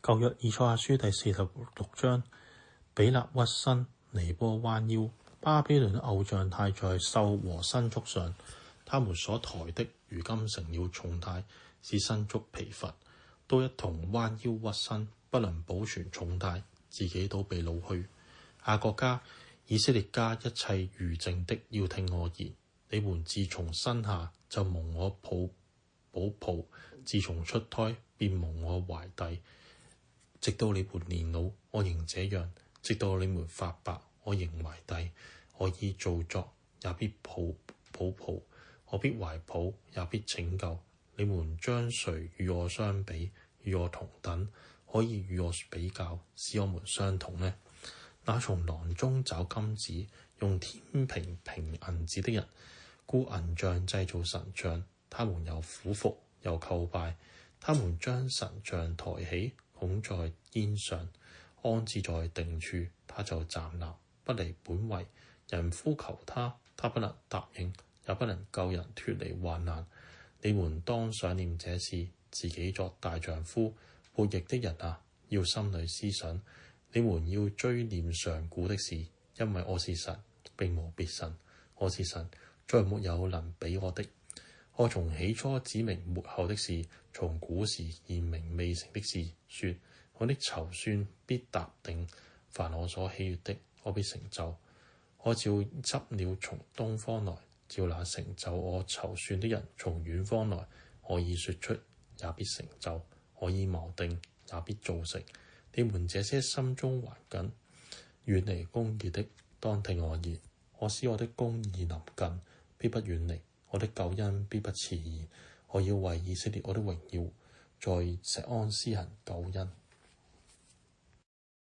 舊約以賽亞書第46章，比勒屈身，尼波彎腰，巴比倫的偶像太在獸和牲畜上，他們所抬的如今成了重擔，使牲畜疲乏，都一同彎腰屈身，不能保存重擔，自己都被擄去。雅各家、以色列家一切餘剩的要聽我言，你們自從生下就蒙我保抱，自從出胎便蒙我懷弟，直到你們年老，我仍這樣；直到你們發白，我仍懷弟。我已造作，也必抱抱；我必懷抱，也必拯救。你們將誰與我相比？與我同等？可以與我比較，使我們相同呢？那從囊中找金子，用天平平銀子的人，雇銀匠製造神像，他們又俯伏又叩拜，他們將神像抬起，拱在肩上，安置在定處，他就站立，不離本位。人呼求他，他不能答應，也不能救人脫離患難。你們當想念這事，自己作大丈夫。悖逆的人啊，要心裏思想，你們要追念上古的事，因為我是神，並無別神。我是神，再沒有能比我的。我從起初指明末後的事，從古時言明未成的事，說我的籌算必達定，凡我所喜悅的，我必成就。我召執鳥從東方來，召那成就我籌算的人從遠方來。我已說出，也必成就；我已謀定，也必做成。你們這些心中頑梗、遠離公義的，當聽我言。我使我的公義臨近，必不遠離；我的救恩必不遲延。我要為以色列我的榮耀，在錫安施行救恩。